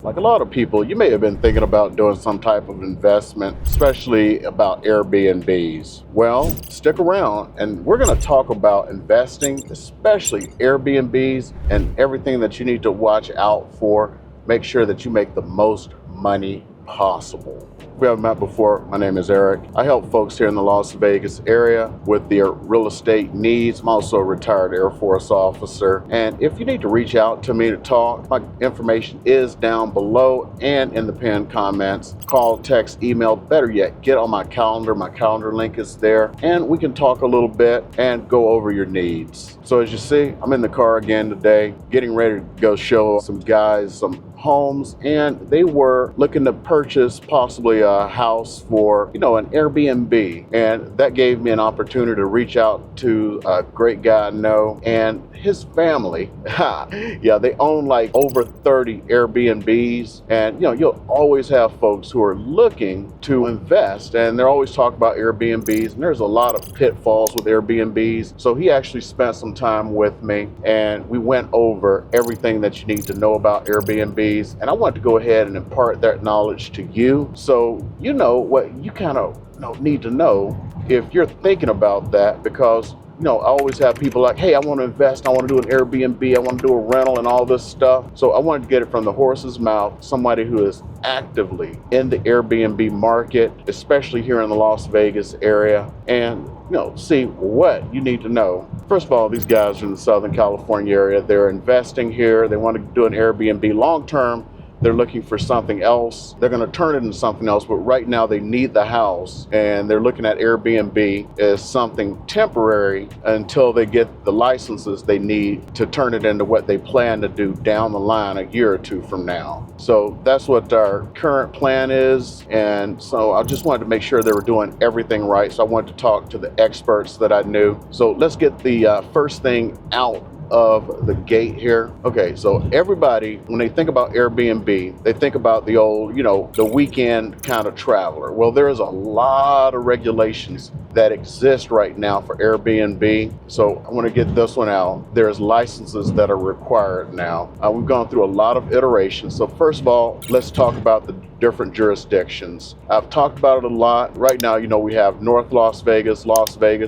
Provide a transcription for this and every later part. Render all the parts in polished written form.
Like a lot of people, you may have been thinking about doing some type of investment, especially about Airbnbs. Well, stick around and we're going to talk about investing, especially Airbnbs and everything that you need to watch out for. Make sure that you make the most money possible. If we haven't met before, my name is Eric. I help folks here in the Las Vegas area with their real estate needs. I'm also a retired Air Force officer. And if you need to reach out to me to talk, my information is down below and in the pinned comments. Call, text, email, better yet, get on my calendar. My calendar link is there. And we can talk a little bit and go over your needs. So as you see, I'm in the car again today, getting ready to go show some guys some homes, and they were looking to purchase possibly a house for, an Airbnb. And that gave me an opportunity to reach out to a great guy I know and his family. Yeah, they own like over 30 Airbnbs. And, you'll always have folks who are looking to invest, and they're always talking about Airbnbs, and there's a lot of pitfalls with Airbnbs. So he actually spent some time with me, and we went over everything that you need to know about Airbnbs. And I want to go ahead and impart that knowledge to you, so you know what you kind of need to know if you're thinking about that, because I always have people like, hey, I want to invest, I want to do an Airbnb, I want to do a rental and all this stuff. So I wanted to get it from the horse's mouth, somebody who is actively in the Airbnb market, especially here in the Las Vegas area, and see what you need to know. First of all, these guys are in the Southern California area. They're investing here. They want to do an Airbnb long term. They're looking for something else. They're going to turn it into something else, but right now they need the house, and they're looking at Airbnb as something temporary until they get the licenses they need to turn it into what they plan to do down the line a year or two from now. So that's what our current plan is, and so I just wanted to make sure they were doing everything right. So I wanted to talk to the experts that I knew. So let's get the first thing out of the gate here. Okay, so everybody, when they think about Airbnb, they think about the old, the weekend kind of traveler. Well, there is a lot of regulations that exist right now for Airbnb. So I want to get this one out. There's licenses that are required now. We've gone through a lot of iterations. So first of all, let's talk about the different jurisdictions. I've talked about it a lot. Right now, we have North Las Vegas,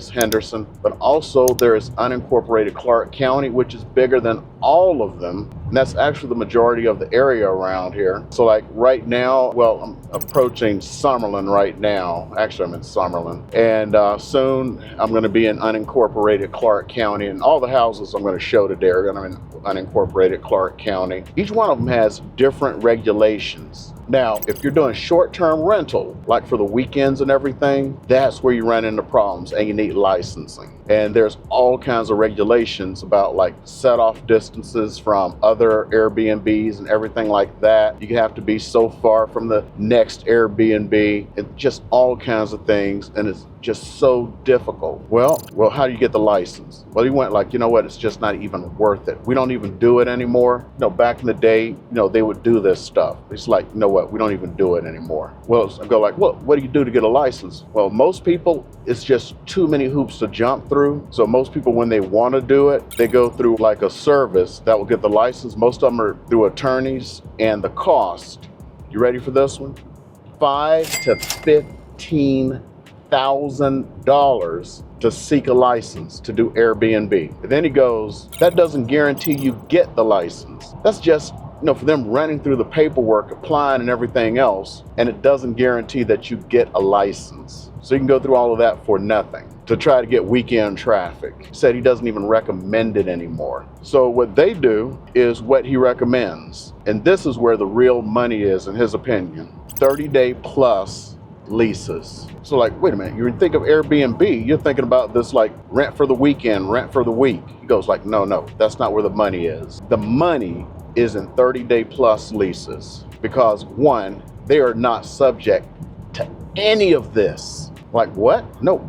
Henderson, but also there is unincorporated Clark County, which is bigger than all of them. And that's actually the majority of the area around here. So like right now, well, I'm approaching Summerlin right now. Actually, I'm in Summerlin. And soon I'm going to be in unincorporated Clark County. And all the houses I'm going to show today are going to be in unincorporated Clark County. Each one of them has different regulations. Now, if you're doing short-term rental, like for the weekends and everything, that's where you run into problems and you need licensing. And there's all kinds of regulations about like set-off distances from other Airbnbs and everything like that. You have to be so far from the next Airbnb and just all kinds of things. And it's just so difficult. Well, how do you get the license? Well, he went like, it's just not even worth it. We don't even do it anymore. Back in the day, they would do this stuff. It's like, we don't even do it anymore. Well, I go like, what do you do to get a license? Well, most people, it's just too many hoops to jump through. So most people, when they want to do it, they go through like a service that will get the license. Most of them are through attorneys, and the cost, you ready for this one? $5,000 to $15,000 to seek a license to do Airbnb. And then he goes, that doesn't guarantee you get the license. That's just for them running through the paperwork, applying and everything else, and it doesn't guarantee that you get a license. So you can go through all of that for nothing to try to get weekend traffic. He said he doesn't even recommend it anymore. So what they do is what he recommends. And this is where the real money is, in his opinion. 30-day plus leases. So like, wait a minute, you think of Airbnb, you're thinking about this like rent for the weekend, rent for the week. He goes like, no, that's not where the money is. The money is in 30-day plus leases, because one, they are not subject to any of this. Like what? No,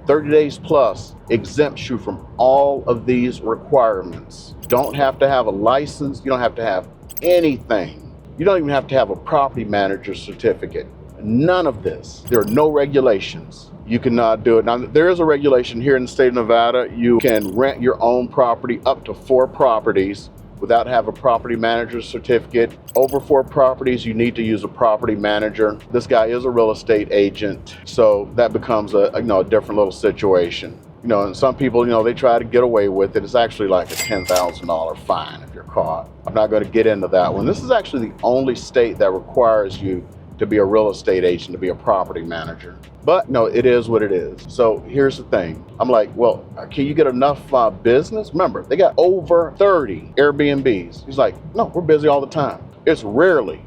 30 days plus exempts you from all of these requirements. You don't have to have a license. You don't have to have anything. You don't even have to have a property manager certificate. None of this. There are no regulations. You cannot do it. Now, there is a regulation here in the state of Nevada. You can rent your own property up to 4 properties without having a property manager certificate. Over 4 properties, you need to use a property manager. This guy is a real estate agent, so that becomes a different little situation. And some people, they try to get away with it. It's actually like a $10,000 fine if you're caught. I'm not going to get into that one. This is actually the only state that requires you to be a real estate agent, to be a property manager. But no, it is what it is. So here's the thing. I'm like, well, can you get enough business? Remember, they got over 30 Airbnbs. He's like, no, we're busy all the time. It's rarely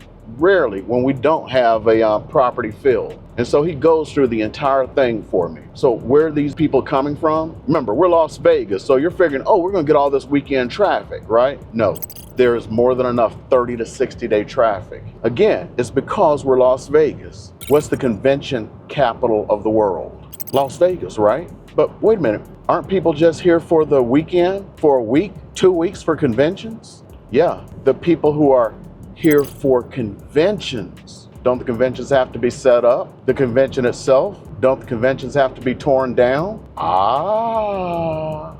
when we don't have a property filled. And so he goes through the entire thing for me. So where are these people coming from? Remember, we're Las Vegas, so you're figuring, oh, we're gonna get all this weekend traffic, right? No, there is more than enough 30 to 60 day traffic. Again, it's because we're Las Vegas. What's the convention capital of the world? Las Vegas, right? But wait a minute, aren't people just here for the weekend, for a week, 2 weeks for conventions? Yeah, the people who are here for conventions. Don't the conventions have to be set up? The convention itself? Don't the conventions have to be torn down? Aha.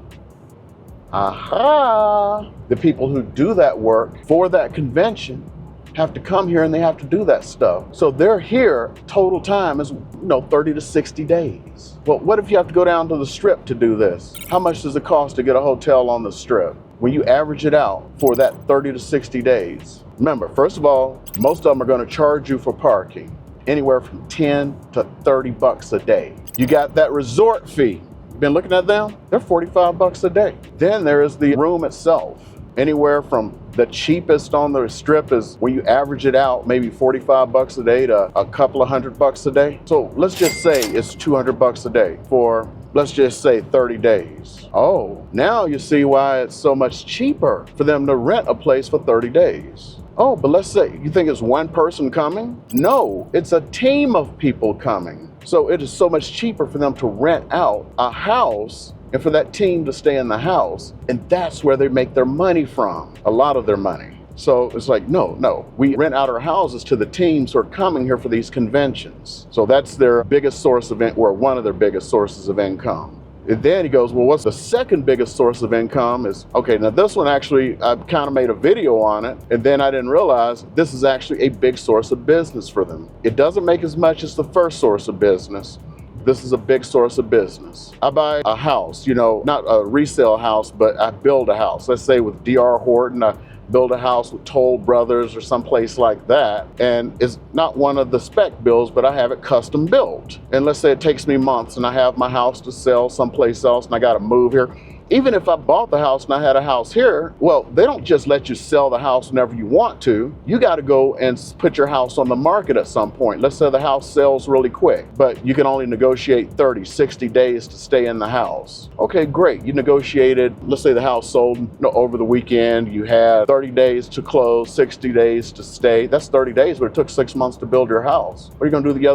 The people who do that work for that convention have to come here and they have to do that stuff. So they're here, total time is 30 to 60 days. Well, what if you have to go down to the Strip to do this? How much does it cost to get a hotel on the Strip? When you average it out for that 30 to 60 days, remember, first of all, most of them are going to charge you for parking anywhere from 10 to 30 bucks a day. You got that resort fee. You've been looking at them? They're 45 bucks a day. Then there is the room itself. Anywhere from the cheapest on the Strip is, when you average it out, maybe 45 bucks a day to a couple of $100 a day. So let's just say it's 200 bucks a day for, let's just say 30 days. Oh, now you see why it's so much cheaper for them to rent a place for 30 days. Oh, but let's say you think it's one person coming? No, it's a team of people coming. So it is so much cheaper for them to rent out a house and for that team to stay in the house. And that's where they make their money from, a lot of their money. So it's like, no, we rent out our houses to the teams who are coming here for these conventions. So that's their biggest source of, or one of their biggest sources of income. And then he goes, well, what's the second biggest source of income? Is, okay, now this one actually, I kind of made a video on it, and then I didn't realize this is actually a big source of business for them. It doesn't make as much as the first source of business. This is a big source of business. I buy a house, not a resale house, but I build a house. Let's say with D.R. Horton, I build a house with Toll Brothers or someplace like that. And it's not one of the spec builds, but I have it custom built. And let's say it takes me months and I have my house to sell someplace else and I got to move here. Even if I bought the house and I had a house here, well, they don't just let you sell the house whenever you want to. You got to go and put your house on the market at some point. Let's say the house sells really quick, but you can only negotiate 30, 60 days to stay in the house. Okay, great. You negotiated, let's say the house sold over the weekend. You had 30 days to close, 60 days to stay. That's 30 days, but it took 6 months to build your house. What are you going to do the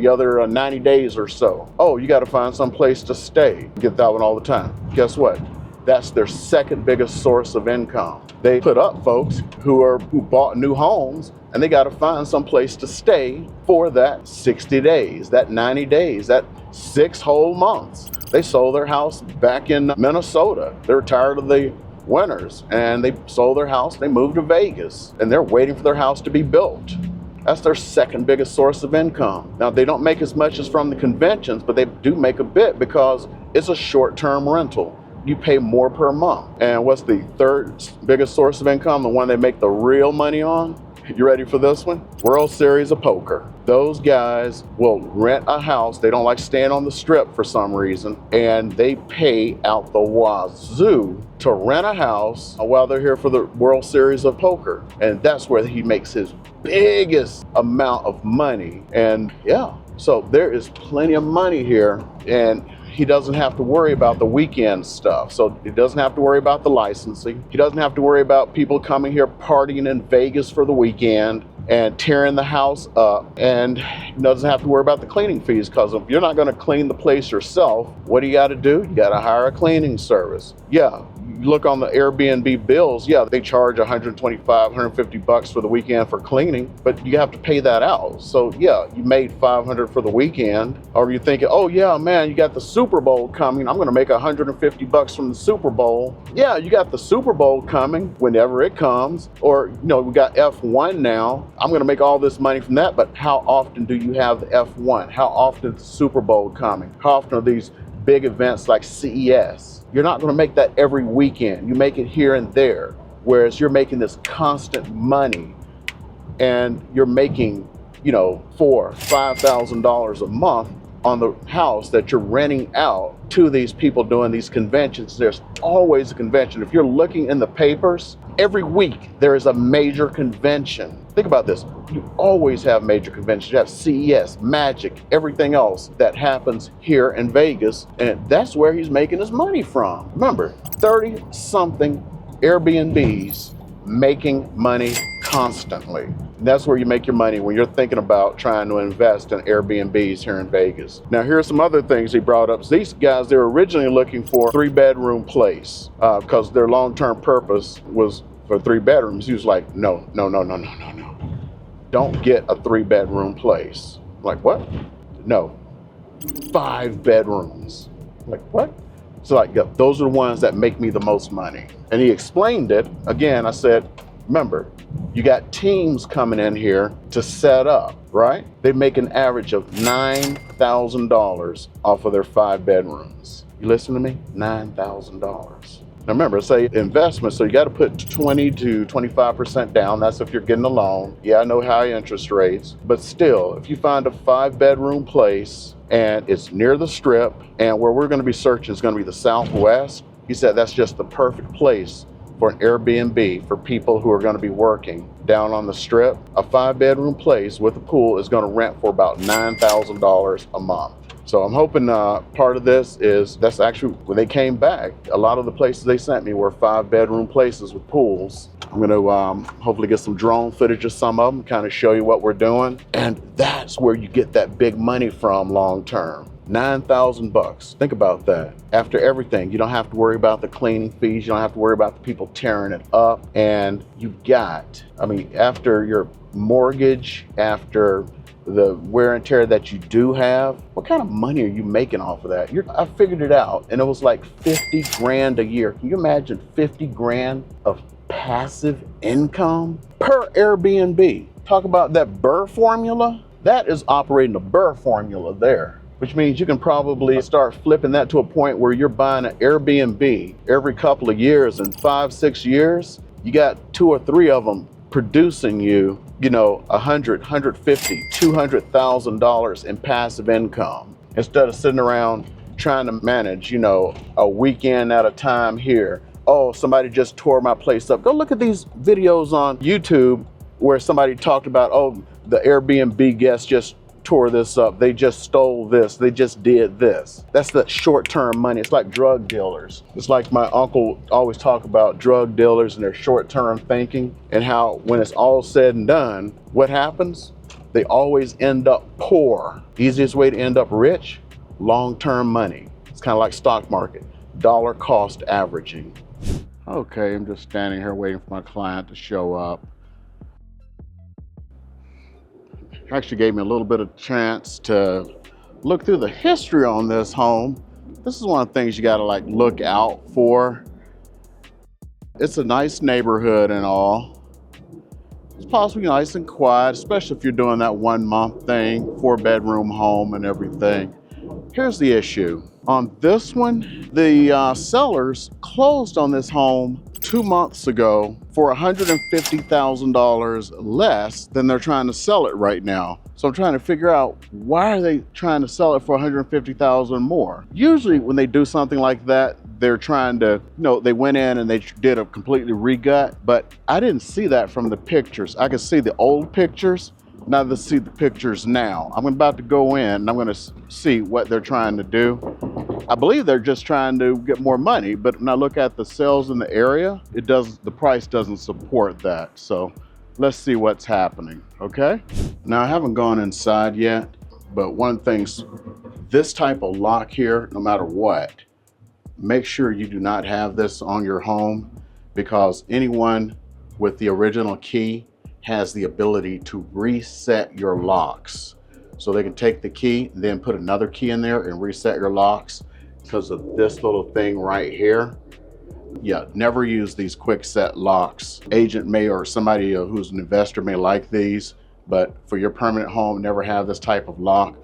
other 90 days or so? Oh, you got to find some place to stay. Get that one all the time. Guess what? That's their second biggest source of income. They put up folks who bought new homes and they got to find some place to stay for that 60 days, that 90 days, that 6 whole months. They sold their house back in Minnesota. They were tired of the winters and they sold their house. They moved to Vegas and they're waiting for their house to be built. That's their second biggest source of income. Now, they don't make as much as from the conventions, but they do make a bit because it's a short-term rental. You pay more per month. And what's the third biggest source of income, the one they make the real money on? You ready for this one? World Series of Poker. Those guys will rent a house. They don't like staying on the Strip for some reason, and they pay out the wazoo to rent a house while they're here for the World Series of Poker. And that's where he makes his biggest amount of money. And yeah, so there is plenty of money here, and he doesn't have to worry about the weekend stuff. So he doesn't have to worry about the licensing. He doesn't have to worry about people coming here partying in Vegas for the weekend and tearing the house up, and he doesn't have to worry about the cleaning fees, because if you're not going to clean the place yourself, what do you got to do? You got to hire a cleaning service. Yeah, you look on the Airbnb bills, yeah, they charge 125, 150 bucks for the weekend for cleaning, but you have to pay that out. So yeah, you made 500 for the weekend, or you're thinking, oh yeah, man, you got the Super Bowl coming, I'm gonna make 150 bucks from the Super Bowl. Yeah, you got the Super Bowl coming whenever it comes, or we got F1 now, I'm gonna make all this money from that, but how often do you have the F1? How often is the Super Bowl coming? How often are these big events like CES? You're not gonna make that every weekend. You make it here and there, whereas you're making this constant money and you're making, $4,000, $5,000 a month on the house that you're renting out to these people doing these conventions. There's always a convention. If you're looking in the papers, every week there is a major convention. Think about this. You always have major conventions. You have CES, Magic, everything else that happens here in Vegas, and that's where he's making his money from. Remember, 30-something Airbnbs making money constantly. And that's where you make your money when you're thinking about trying to invest in Airbnbs here in Vegas. Now, here's some other things he brought up. So these guys, they were originally looking for a 3-bedroom place because their long-term purpose was for 3 bedrooms. He was like, no. Don't get a 3-bedroom place. I'm like, what? No, 5 bedrooms. I'm like, what? So like, yeah, those are the ones that make me the most money. And he explained it. Again, I said, remember, you got teams coming in here to set up, right? They make an average of $9,000 off of their 5 bedrooms. You listen to me? $9,000. Now remember, say investment, so you got to put 20 to 25% down. That's if you're getting a loan. Yeah, I know high interest rates, but still, if you find a 5-bedroom place and it's near the strip, and where we're going to be searching is going to be the Southwest, he said that's just the perfect place for an Airbnb for people who are going to be working down on the strip. A 5-bedroom place with a pool is going to rent for about $9,000 a month. So I'm hoping part of this is, that's actually, when they came back, a lot of the places they sent me were 5-bedroom places with pools. I'm going to hopefully get some drone footage of some of them, kind of show you what we're doing. And that's where you get that big money from long term. 9,000 bucks. Think about that. After everything, you don't have to worry about the cleaning fees. You don't have to worry about the people tearing it up. And you've got, after your mortgage, after the wear and tear that you do have, what kind of money are you making off of that? I figured it out, and it was like 50 grand a year. Can you imagine 50 grand of passive income per Airbnb? Talk about that Burr formula. That is operating the Burr formula there, which means you can probably start flipping that to a point where you're buying an Airbnb every couple of years. In 5-6 years, you got 2 or 3 of them producing you, $100, $150, $200,000 in passive income, instead of sitting around trying to manage, a weekend at a time here. Oh, somebody just tore my place up. Go look at these videos on YouTube where somebody talked about, oh, the Airbnb guest just tore this up. They just stole this. They just did this. That's the short-term money. It's like drug dealers. It's like my uncle always talk about drug dealers and their short-term thinking, and how when it's all said and done, what happens? They always end up poor. Easiest way to end up rich? Long-term money. It's kind of like stock market, dollar cost averaging. Okay, I'm just standing here waiting for my client to show up. Actually gave me a little bit of chance to look through the history on this home. This is one of the things you gotta look out for. It's a nice neighborhood and all. It's possibly nice and quiet, especially if you're doing that 1-month thing, 4-bedroom home and everything. Here's the issue. On this one, the sellers closed on this home 2 months ago for $150,000 less than they're trying to sell it right now. So I'm trying to figure out, why are they trying to sell it for $150,000 more? Usually when they do something like that, they're trying to, they went in and they did a completely regut, but I didn't see that from the pictures. I could see the old pictures. Now let's see the pictures now. I'm about to go in and I'm going to see what they're trying to do. I believe they're just trying to get more money, but when I look at the sales in the area, the price doesn't support that. So let's see what's happening, okay? Now I haven't gone inside yet, but one thing's, this type of lock here, no matter what, make sure you do not have this on your home, because anyone with the original key has the ability to reset your locks. So they can take the key and then put another key in there and reset your locks because of this little thing right here. Yeah, never use these quick set locks. Agent may, or somebody who's an investor may like these, but for your permanent home, never have this type of lock.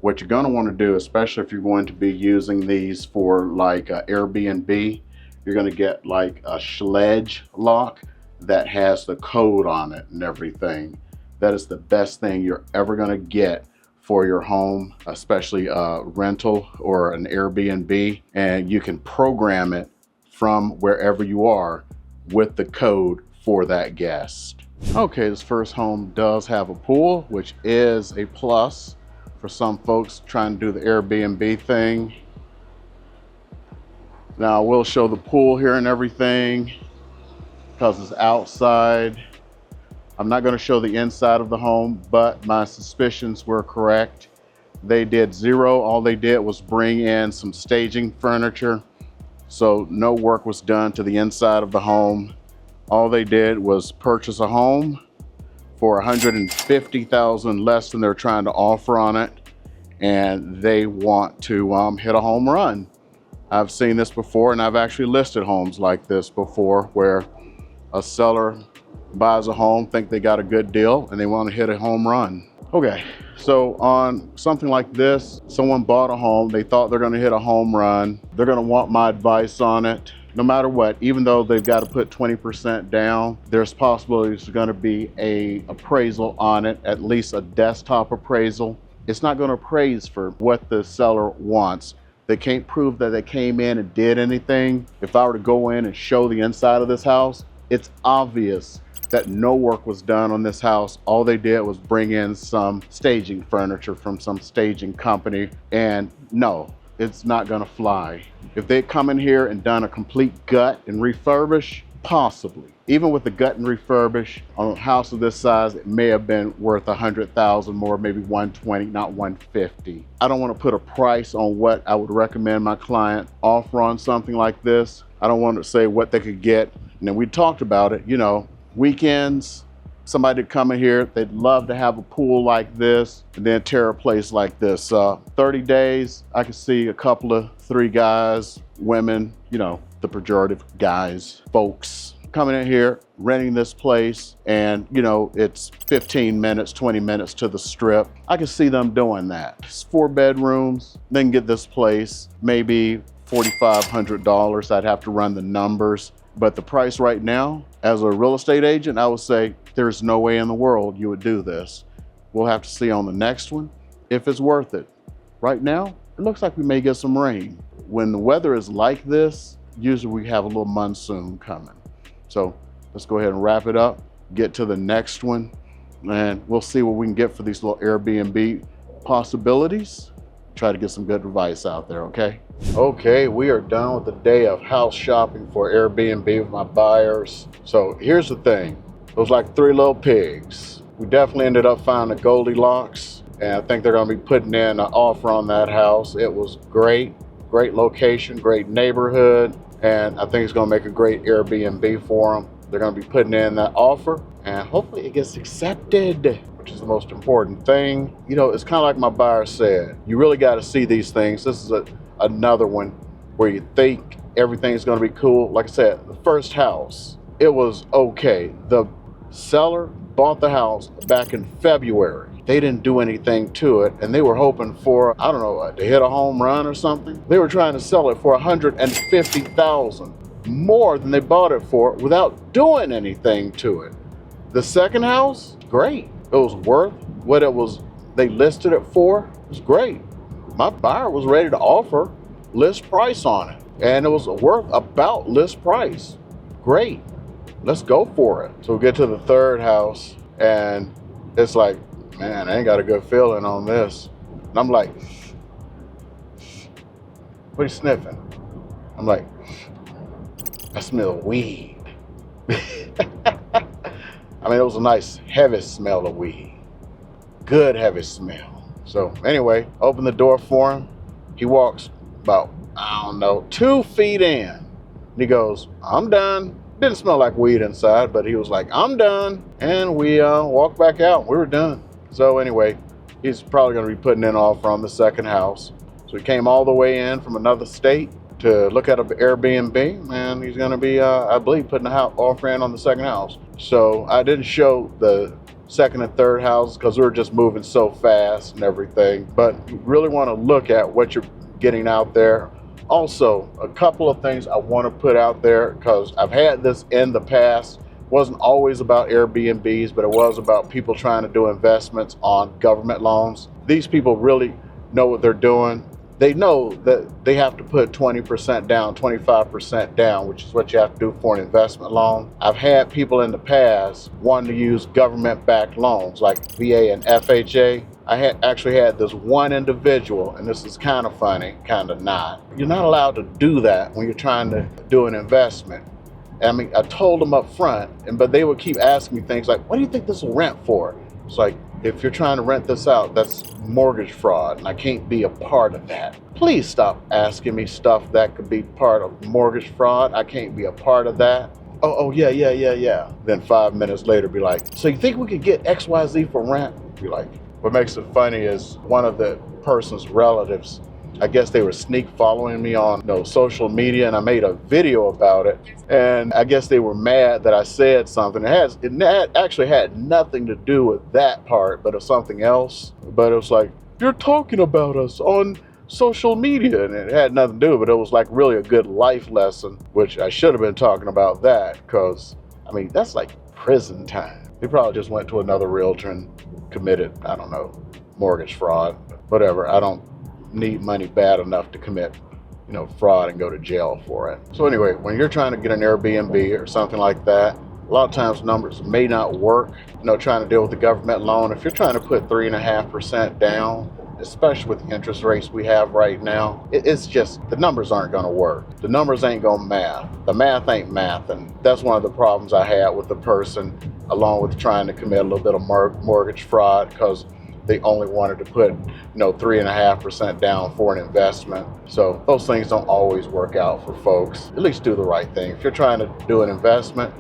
What you're going to want to do, especially if you're going to be using these for like Airbnb, you're going to get like a sledge lock that has the code on it and everything. That is the best thing you're ever going to get for your home, especially a rental or an Airbnb, and you can program it from wherever you are with the code for that guest. Okay, this first home does have a pool, which is a plus for some folks trying to do the Airbnb thing. Now I will show the pool here and everything because it's outside. I'm not going to show the inside of the home, but my suspicions were correct. They did zero. All they did was bring in some staging furniture. So no work was done to the inside of the home. All they did was purchase a home for $150,000 less than they're trying to offer on it. And they want to hit a home run. I've seen this before, and I've actually listed homes like this before where a seller buys a home, think they got a good deal, and they want to hit a home run. Okay, so on something like this, someone bought a home, they thought they're going to hit a home run. They're going to want my advice on it. No matter what, even though they've got to put 20% down, there's possibilities there's going to be a appraisal on it, at least a desktop appraisal. It's not going to appraise for what the seller wants. They can't prove that they came in and did anything. If I were to go in and show the inside of this house, it's obvious that no work was done on this house. All they did was bring in some staging furniture from some staging company, and no, it's not gonna fly. If they come in here and done a complete gut and refurbish, possibly. Even with the gut and refurbish on a house of this size, it may have been worth 100,000 more, maybe 120, not 150. I don't want to put a price on what I would recommend my client offer on something like this. I don't want to say what they could get. And then we talked about it, you know, weekends, somebody to come in here, they'd love to have a pool like this and then tear a place like this. 30 days, I could see a couple of 3 guys, women, you know, the pejorative guys, folks, coming in here, renting this place, and you know, it's 15 minutes, 20 minutes to the strip. I can see them doing that. It's 4 bedrooms, they can get this place, maybe $4,500. I'd have to run the numbers. But the price right now, as a real estate agent, I would say there's no way in the world you would do this. We'll have to see on the next one if it's worth it. Right now, it looks like we may get some rain. When the weather is like this, usually we have a little monsoon coming. So let's go ahead and wrap it up, get to the next one, and we'll see what we can get for these little Airbnb possibilities. Try to get some good advice out there, okay? Okay, we are done with the day of house shopping for Airbnb with my buyers. So here's the thing, it was like 3 little pigs. We definitely ended up finding a Goldilocks, and I think they're gonna be putting in an offer on that house. It was great, great location, great neighborhood, and I think it's gonna make a great Airbnb for them. They're gonna be putting in that offer, and hopefully it gets accepted, which is the most important thing. You know, it's kind of like my buyer said, you really got to see these things. This is another one where you think everything's going to be cool. Like I said, the first house, it was okay. The seller bought the house back in February. They didn't do anything to it, and they were hoping for, I don't know, to hit a home run or something. They were trying to sell it for $150,000 more than they bought it for without doing anything to it. The second house, great. It was worth what it was, they listed it for. It was great. My buyer was ready to offer list price on it, and it was worth about list price. Great, let's go for it. So we get to the third house, and it's like, man, I ain't got a good feeling on this. And I'm like, what are you sniffing? I'm like, I smell weed. I mean, it was a nice heavy smell of weed. Good heavy smell. So anyway, open the door for him. He walks about I don't know, 2 feet in. And he goes, I'm done. Didn't smell like weed inside, but he was like, I'm done. And we walked back out. We were done. So anyway, he's probably going to be putting in an offer on the second house. So he came all the way in from another state to look at an Airbnb, and he's going to be, I believe, putting an offer in on the second house. So I didn't show the second and third houses because we were just moving so fast and everything. But you really want to look at what you're getting out there. Also, a couple of things I want to put out there, because I've had this in the past. It wasn't always about Airbnbs, but it was about people trying to do investments on government loans. These people really know what they're doing. They know that they have to put 20% down, 25% down, which is what you have to do for an investment loan. I've had people in the past wanting to use government-backed loans like VA and FHA. I actually had this one individual, and this is kind of funny, kind of not. You're not allowed to do that when you're trying to do an investment. I mean, I told them up front, but they would keep asking me things like, what do you think this will rent for? It's like, if you're trying to rent this out, that's mortgage fraud, and I can't be a part of that. Please stop asking me stuff that could be part of mortgage fraud. I can't be a part of that. Oh, yeah. Then 5 minutes later, be like, so you think we could get XYZ for rent? Be like, what makes it funny is one of the person's relatives, I guess they were sneak following me on social media, and I made a video about it. And I guess they were mad that I said something. It actually had nothing to do with that part, but of something else. But it was like, you're talking about us on social media, and it had nothing to do, but it was like really a good life lesson, which I should have been talking about that, because I mean, that's like prison time. They probably just went to another realtor and committed, I don't know, mortgage fraud, whatever. I don't need money bad enough to commit fraud and go to jail for it. So anyway, when you're trying to get an Airbnb or something like that, a lot of times numbers may not work. Trying to deal with the government loan, if you're trying to put 3.5% down, especially with the interest rates we have right now, it's just, the numbers aren't going to work. The numbers ain't going to math. The math ain't math, and that's one of the problems I had with the person, along with trying to commit a little bit of mortgage fraud, because they only wanted to put 3.5% down for an investment. So those things don't always work out for folks. At least do the right thing. If you're trying to do an investment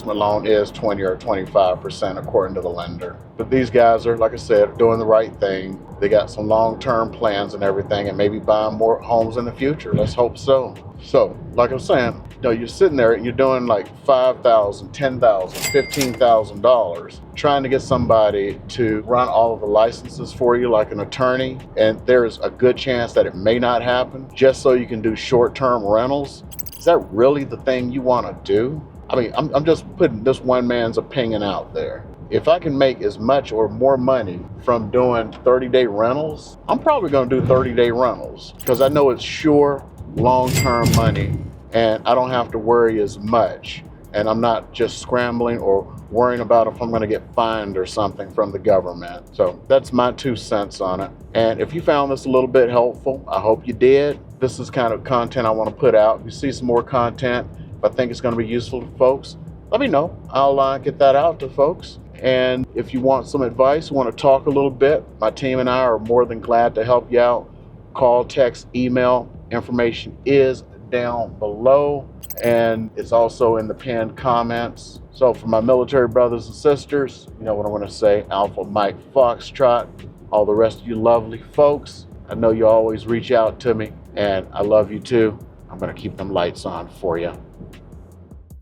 loan is 20 or 25% according to the lender. But these guys are, like I said, doing the right thing. They got some long-term plans and everything, and maybe buying more homes in the future. Let's hope so. So, like I'm saying, you're sitting there and you're doing like $5,000, $10,000, $15,000, trying to get somebody to run all of the licenses for you like an attorney, and there's a good chance that it may not happen, just so you can do short-term rentals. Is that really the thing you want to do? I mean, I'm just putting this one man's opinion out there. If I can make as much or more money from doing 30-day rentals, I'm probably going to do 30-day rentals, because I know it's sure long-term money, and I don't have to worry as much, and I'm not just scrambling or worrying about if I'm going to get fined or something from the government. So that's my 2 cents on it. And if you found this a little bit helpful, I hope you did. This is kind of content I want to put out. If you see some more content, if I think it's going to be useful to folks, let me know. I'll get that out to folks. And if you want some advice, want to talk a little bit, my team and I are more than glad to help you out. Call, text, email. Information is down below, and it's also in the pinned comments. So for my military brothers and sisters, you know what I want to say, Alpha Mike Foxtrot, all the rest of you lovely folks, I know you always reach out to me, and I love you too. I'm going to keep them lights on for you.